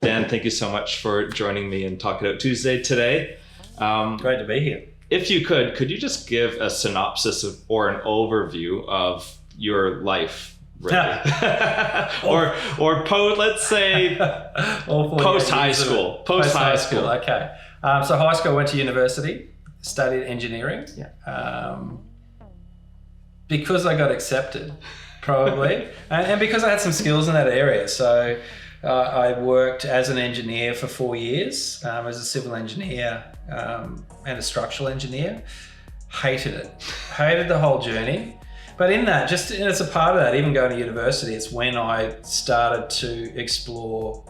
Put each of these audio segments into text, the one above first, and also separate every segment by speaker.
Speaker 1: Dan, thank you so much for joining me in Talk It Out Tuesday today.
Speaker 2: Great to be here.
Speaker 1: If you could you just give a synopsis or an overview of your life? Really? Let's say post high school. Post high school.
Speaker 2: Okay. So high school, I went to university, studied engineering. Because I got accepted, probably, and because I had some skills in that area. So I worked as an engineer for 4 years, as a civil engineer and a structural engineer. Hated it. Hated the whole journey. But in that, just as a part of that, even going to university, it's when I started to explore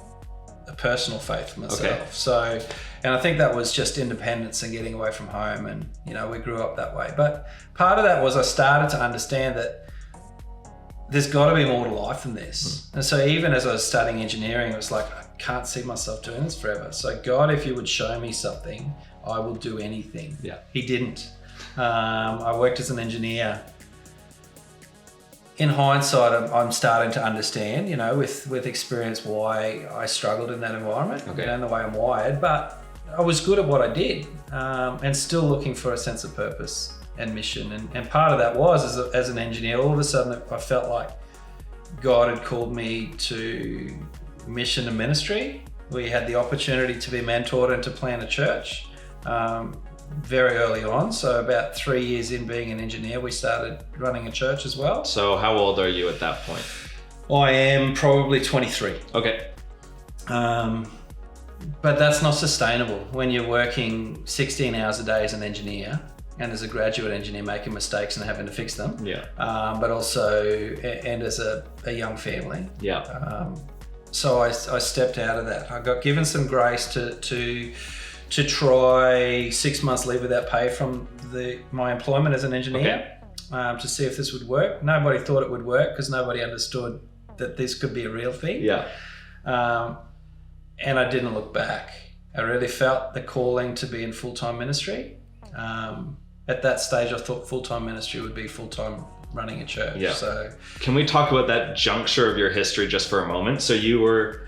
Speaker 2: a personal faith for myself.
Speaker 1: Okay.
Speaker 2: So, and I think that was just independence and getting away from home, and we grew up that way. But part of that was I started to understand that there's got to be more to life than this. And so even as I was studying engineering, it was like, I can't see myself doing this forever. So God, if you would show me something, I will do anything.
Speaker 1: Yeah.
Speaker 2: He didn't. I worked as an engineer. In hindsight, I'm starting to understand, with experience, why I struggled in that environment, and the way I'm wired. But I was good at what I did, and still looking for a sense of purpose and mission. And part of that was, as an engineer, all of a sudden I felt like God had called me to mission and ministry. We had the opportunity to be mentored and to plant a church very early on. So about 3 years in being an engineer, we started running a church as well.
Speaker 1: So how old are you at that point?
Speaker 2: I am probably 23.
Speaker 1: Okay.
Speaker 2: But that's not sustainable when you're working 16 hours a day as an engineer and as a graduate engineer making mistakes and having to fix them.
Speaker 1: Yeah.
Speaker 2: But also, and as a young family.
Speaker 1: Yeah.
Speaker 2: So I stepped out of that. I got given some grace to try 6 months leave without pay from my employment as an engineer, to see if this would work. Nobody thought it would work because nobody understood that this could be a real thing.
Speaker 1: Yeah.
Speaker 2: And I didn't look back. I really felt the calling to be in full-time ministry. At that stage, I thought full-time ministry would be full-time running a church.
Speaker 1: Yeah.
Speaker 2: So,
Speaker 1: can we talk about that juncture of your history just for a moment? So you were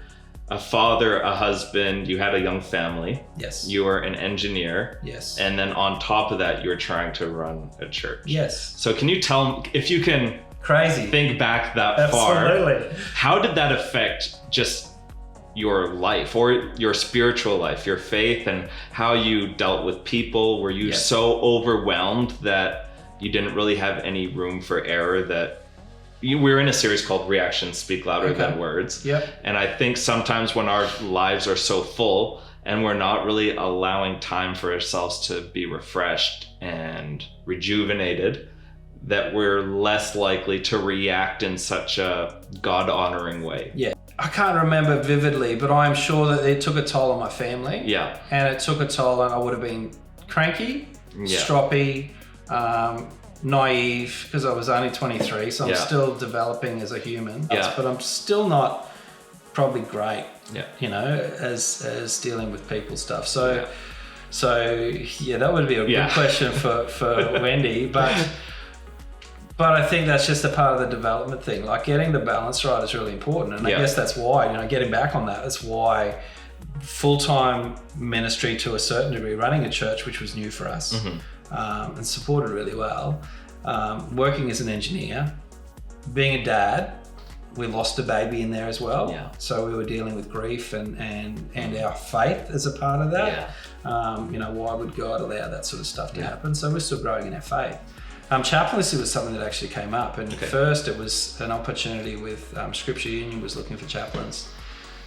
Speaker 1: a father, a husband, you had a young family.
Speaker 2: Yes.
Speaker 1: You were an engineer.
Speaker 2: Yes.
Speaker 1: And then on top of that, you were trying to run a church.
Speaker 2: Yes.
Speaker 1: So can you tell, if you can
Speaker 2: Crazy.
Speaker 1: think back that
Speaker 2: Absolutely.
Speaker 1: far, how did that affect just your life or your spiritual life, your faith, and how you dealt with people? Were you so overwhelmed that you didn't really have any room for error? We're in a series called Reactions Speak Louder Than Words.
Speaker 2: Yep.
Speaker 1: And I think sometimes when our lives are so full and we're not really allowing time for ourselves to be refreshed and rejuvenated, that we're less likely to react in such a God-honoring way.
Speaker 2: Yeah. I can't remember vividly, but I'm sure that it took a toll on my family.
Speaker 1: Yeah.
Speaker 2: And it took a toll, and I would have been cranky, stroppy, naive, because I was only 23, so I'm still developing as a human. But I'm still not probably great, as dealing with people stuff. So that would be a good question for Wendy, but I think that's just a part of the development thing. Like, getting the balance right is really important. And I guess that's why, getting back on that's why full-time ministry to a certain degree, running a church, which was new for us, and supported really well, working as an engineer, being a dad, we lost a baby in there as well. Yeah. So we were dealing with grief and our faith as a part of that. Yeah. Why would God allow that sort of stuff to happen? So we're still growing in our faith. Chaplaincy was something that actually came up, and first it was an opportunity with Scripture Union was looking for chaplains.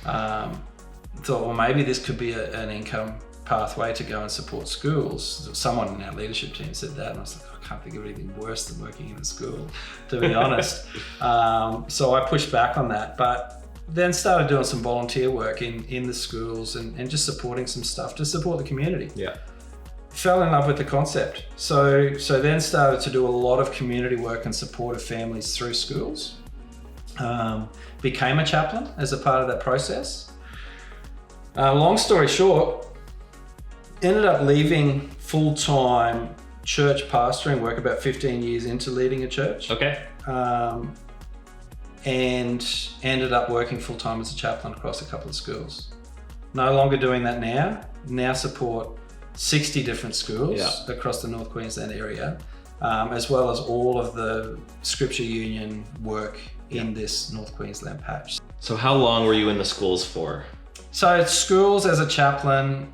Speaker 2: Thought, well, maybe this could be an income pathway to go and support schools. Someone in our leadership team said that, and I was like, I can't think of anything worse than working in a school, to be honest. So I pushed back on that, but then started doing some volunteer work in the schools and just supporting some stuff to support the community. Yeah. Fell in love with the concept. So then started to do a lot of community work and support of families through schools. Became a chaplain as a part of that process. Long story short, ended up leaving full-time church pastoring work about 15 years into leading a church. Okay. And ended up working full-time as a chaplain across a couple of schools. No longer doing that now support 60 different schools across the North Queensland area, as well as all of the Scripture Union work in this North Queensland patch.
Speaker 1: So how long were you in the schools for?
Speaker 2: So at schools as a chaplain,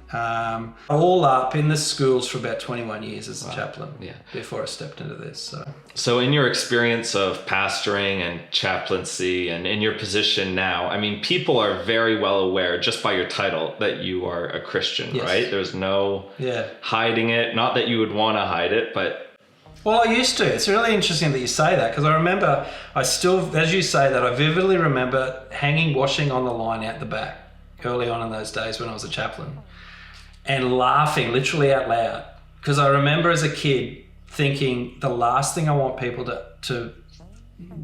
Speaker 2: all up in the schools for about 21 years as a chaplain before I stepped into this.
Speaker 1: So in your experience of pastoring and chaplaincy and in your position now, I mean, people are very well aware just by your title that you are a Christian, right? There's no hiding it. Not that you would want to hide it, but...
Speaker 2: Well, I used to. It's really interesting that you say that, because I remember, as you say that, I vividly remember hanging washing on the line out the back early on in those days when I was a chaplain, and laughing literally out loud, because I remember as a kid thinking the last thing I want people to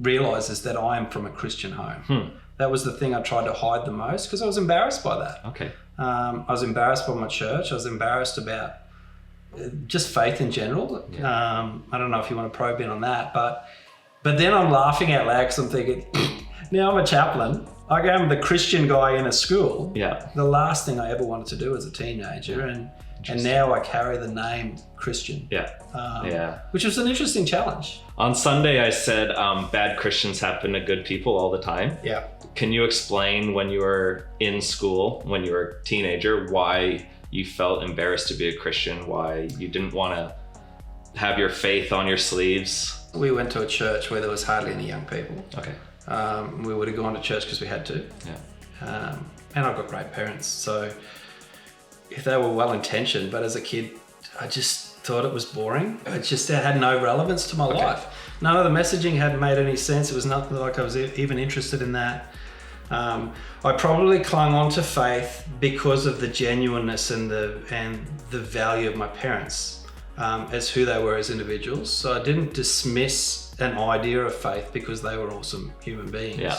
Speaker 2: realize is that I am from a Christian home. That was the thing I tried to hide the most, because I was embarrassed by that.
Speaker 1: Okay.
Speaker 2: I was embarrassed by my church. I was embarrassed about just faith in general. I don't know if you want to probe in on that, but then I'm laughing out loud because I'm thinking, now I'm a chaplain. I am the Christian guy in a school.
Speaker 1: Yeah.
Speaker 2: The last thing I ever wanted to do as a teenager, and now I carry the name Christian. Which was an interesting challenge.
Speaker 1: On Sunday, I said bad Christians happen to good people all the time.
Speaker 2: Yeah.
Speaker 1: Can you explain when you were in school, when you were a teenager, why you felt embarrassed to be a Christian, why you didn't want to have your faith on your sleeves?
Speaker 2: We went to a church where there was hardly any young people.
Speaker 1: Okay.
Speaker 2: We would have gone to church because we had to. And I've got great parents, so if they were well-intentioned, but as a kid, I just thought it was boring. It had no relevance to my life. None of the messaging had made any sense. It was nothing like I was even interested in that. I probably clung on to faith because of the genuineness and the value of my parents as who they were as individuals. So I didn't dismiss an idea of faith because they were awesome human beings.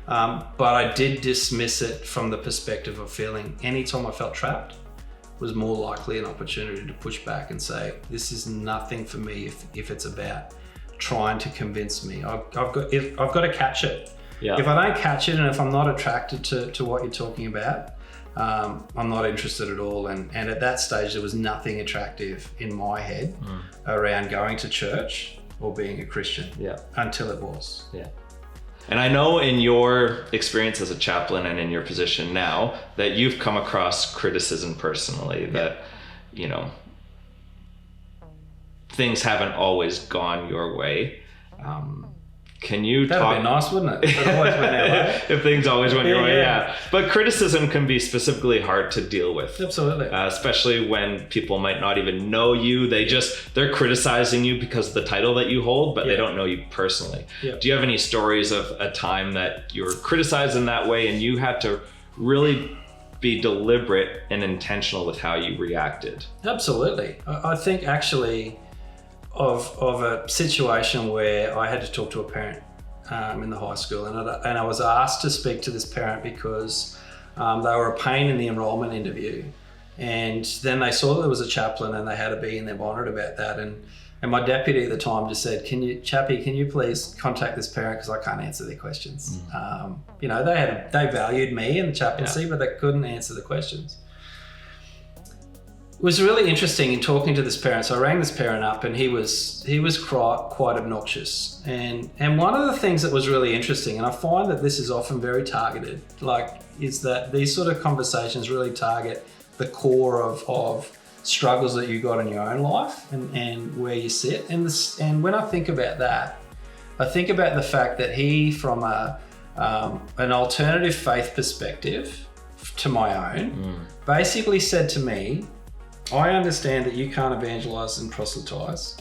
Speaker 2: But I did dismiss it from the perspective of feeling anytime I felt trapped was more likely an opportunity to push back and say, this is nothing for me if it's about trying to convince me. I've got to catch it. If I don't catch it, and if I'm not attracted to what you're talking about, I'm not interested at all. And at that stage, there was nothing attractive in my head around going to church or being a Christian until it was.
Speaker 1: And I know in your experience as a chaplain and in your position now that you've come across criticism personally, that, you know, things haven't always gone your way. Can you
Speaker 2: talk? That'd be nice, wouldn't it? If it always went our way.
Speaker 1: If things always went your way, But criticism can be specifically hard to deal with.
Speaker 2: Absolutely.
Speaker 1: Especially when people might not even know you. They're criticizing you because of the title that you hold, but they don't know you personally. Do you have any stories of a time that you were criticized in that way and you had to really be deliberate and intentional with how you reacted?
Speaker 2: Absolutely. I think actually of a situation where I had to talk to a parent in the high school, and I was asked to speak to this parent because they were a pain in the enrollment interview, and then they saw that there was a chaplain and they had to be in their bonnet about that, and my deputy at the time just said, can you please contact this parent because I can't answer their questions. You know, they valued me and the chaplaincy, but they couldn't answer the questions. It was really interesting in talking to this parent. So I rang this parent up, and he was quite obnoxious. And one of the things that was really interesting, and I find that this is often very targeted, is that these sort of conversations really target the core of struggles that you got in your own life and where you sit. And when I think about that, I think about the fact that he, from an alternative faith perspective to my own, basically said to me, I understand that you can't evangelize and proselytize,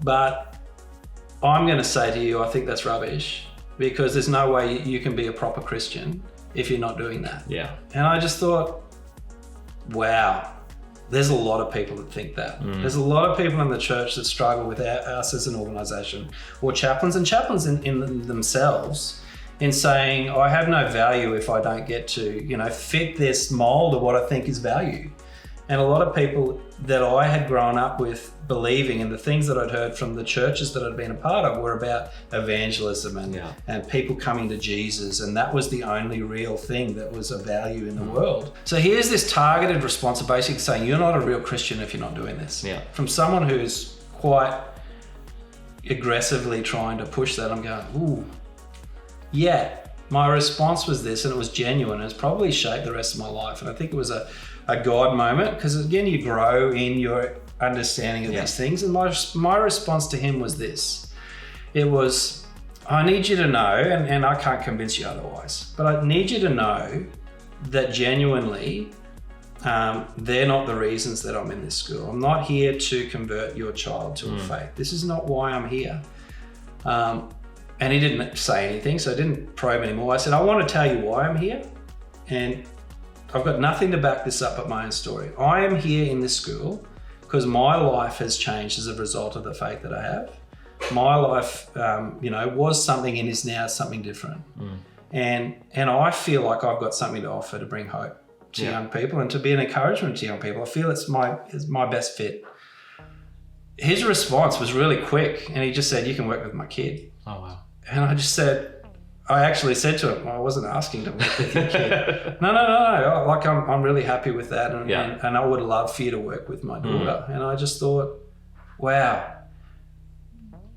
Speaker 2: but I'm going to say to you, I think that's rubbish, because there's no way you can be a proper Christian if you're not doing that. And I just thought, wow, there's a lot of people that think that. There's a lot of people in the church that struggle with us as an organization, or chaplains in themselves, in saying, I have no value if I don't get to, fit this mold of what I think is value. And a lot of people that I had grown up with believing, and the things that I'd heard from the churches that I'd been a part of, were about evangelism and people coming to Jesus. And that was the only real thing that was of value in the world. So here's this targeted response of basically saying, you're not a real Christian if you're not doing this. Yeah. From someone who's quite aggressively trying to push that, I'm going, ooh. Yeah, my response was this, and it was genuine. It's probably shaped the rest of my life. And I think it was a God moment, because again, you grow in your understanding of these things. And my response to him was this. It was, I need you to know, and I can't convince you otherwise, but I need you to know that genuinely, they're not the reasons that I'm in this school. I'm not here to convert your child to a faith. This is not why I'm here. And he didn't say anything, so I didn't probe anymore. I said, I want to tell you why I'm here. And I've got nothing to back this up but my own story. I am here in this school because my life has changed as a result of the faith that I have. My life, was something and is now something different. And I feel like I've got something to offer to bring hope to young people and to be an encouragement to young people. I feel it's my best fit. His response was really quick, and he just said, you can work with my kid.
Speaker 1: Oh, wow.
Speaker 2: And I actually said to him, I wasn't asking to work with your kid. No. Like, I'm really happy with that. And I would love for you to work with my daughter. And I just thought, wow,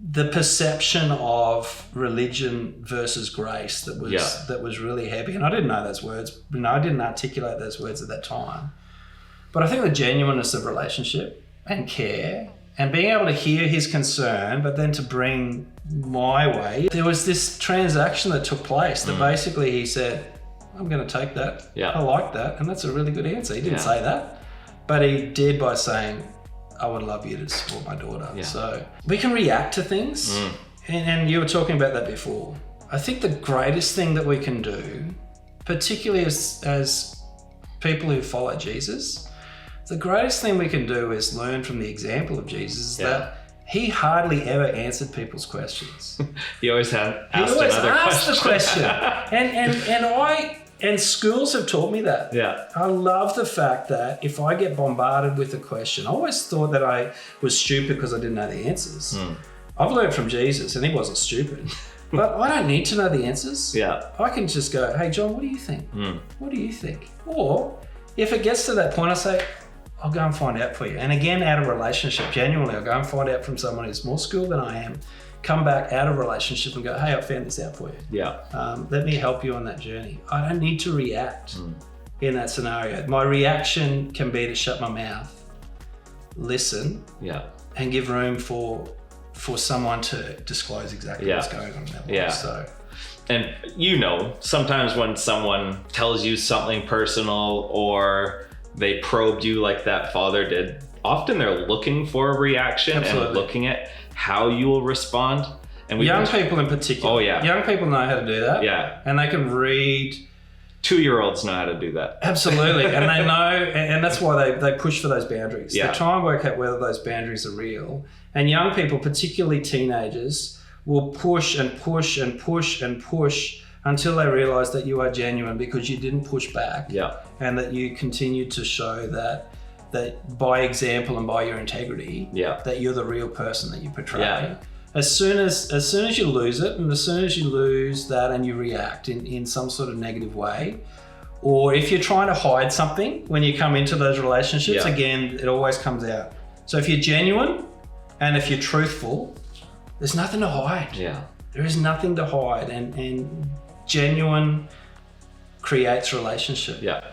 Speaker 2: the perception of religion versus grace that was really heavy. And I didn't know those words. I didn't articulate those words at that time. But I think the genuineness of relationship and care and being able to hear his concern, but then to bring my way, there was this transaction that took place that basically he said, I'm going to take that. Yeah. I like that. And that's a really good answer. He didn't say that, but he did by saying, I would love you to support my daughter. Yeah. So we can react to things. And you were talking about that before. I think the greatest thing that we can do, particularly as people who follow Jesus, the greatest thing we can do is learn from the example of Jesus that he hardly ever answered people's questions.
Speaker 1: He always asked the question.
Speaker 2: And schools have taught me that. Yeah. I love the fact that if I get bombarded with a question, I always thought that I was stupid because I didn't know the answers. I've learned from Jesus, and he wasn't stupid. But I don't need to know the answers. Yeah. I can just go, hey, John, what do you think? What do you think? Or if it gets to that point, I say, I'll go and find out for you. And again, out of relationship, genuinely, I'll go and find out from someone who's more skilled than I am, come back out of relationship and go, hey, I found this out for you. Yeah. Let me help you on that journey. I don't need to react in that scenario. My reaction can be to shut my mouth, listen, and give room for someone to disclose exactly what's going on in their life. Yeah. So.
Speaker 1: And sometimes when someone tells you something personal or they probed you like that father did, often they're looking for a reaction and looking at how you will respond. And
Speaker 2: young people in particular. Oh, yeah. Young people know how to do that. Yeah. And they can read.
Speaker 1: 2-year-olds know how to do that.
Speaker 2: Absolutely. And they know, and that's why they push for those boundaries. Yeah. They try and work out whether those boundaries are real. And young people, particularly teenagers, will push and push and push and push until they realize that you are genuine because you didn't push back. Yeah. And that you continue to show that by example and by your integrity, that you're the real person that you portray. Yeah. As soon as you lose it, and as soon as you lose that and you react in some sort of negative way, or if you're trying to hide something when you come into those relationships, again, it always comes out. So if you're genuine and if you're truthful, there's nothing to hide. Yeah. There is nothing to hide, and genuine creates relationship.
Speaker 1: Yeah.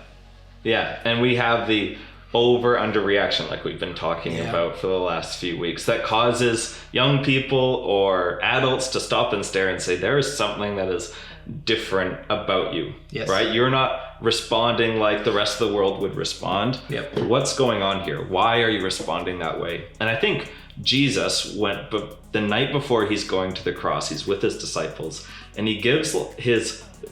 Speaker 1: Yeah. And we have the over-under reaction like we've been talking about for the last few weeks that causes young people or adults to stop and stare and say, there is something that is different about you. Yes. Right? You're not responding like the rest of the world would respond. Yep. What's going on here? Why are you responding that way? And I think Jesus went, but the night before he's going to the cross, he's with his disciples, and he gives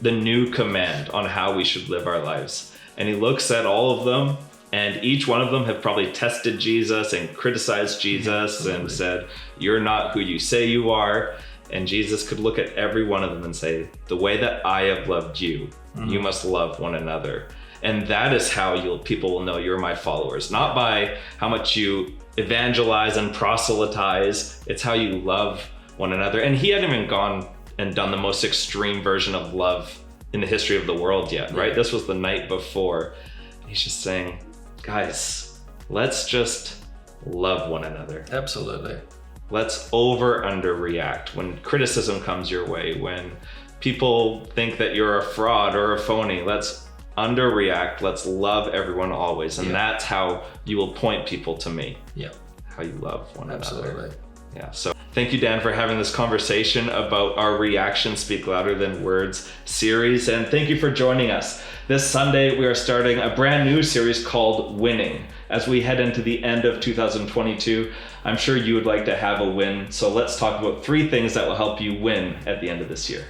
Speaker 1: the new command on how we should live our lives. And he looks at all of them, and each one of them have probably tested Jesus and criticized Jesus and said, you're not who you say you are. And Jesus could look at every one of them and say, the way that I have loved you, you must love one another. And that is how people will know you're my followers, not by how much you evangelize and proselytize. It's how you love one another. And he hadn't even gone and done the most extreme version of love in the history of the world yet, right? This was the night before. He's just saying, guys, let's just love one another.
Speaker 2: Absolutely.
Speaker 1: Let's underreact when criticism comes your way, when people think that you're a fraud or a phony. Let's underreact. Let's love everyone always. And that's how you will point people to me.
Speaker 2: Yeah.
Speaker 1: How you love one another.
Speaker 2: Absolutely.
Speaker 1: Yeah. So thank you, Dan, for having this conversation about our Reactions Speak Louder Than Words series. And thank you for joining us. This Sunday, we are starting a brand new series called Winning. As we head into the end of 2022, I'm sure you would like to have a win. So let's talk about 3 things that will help you win at the end of this year.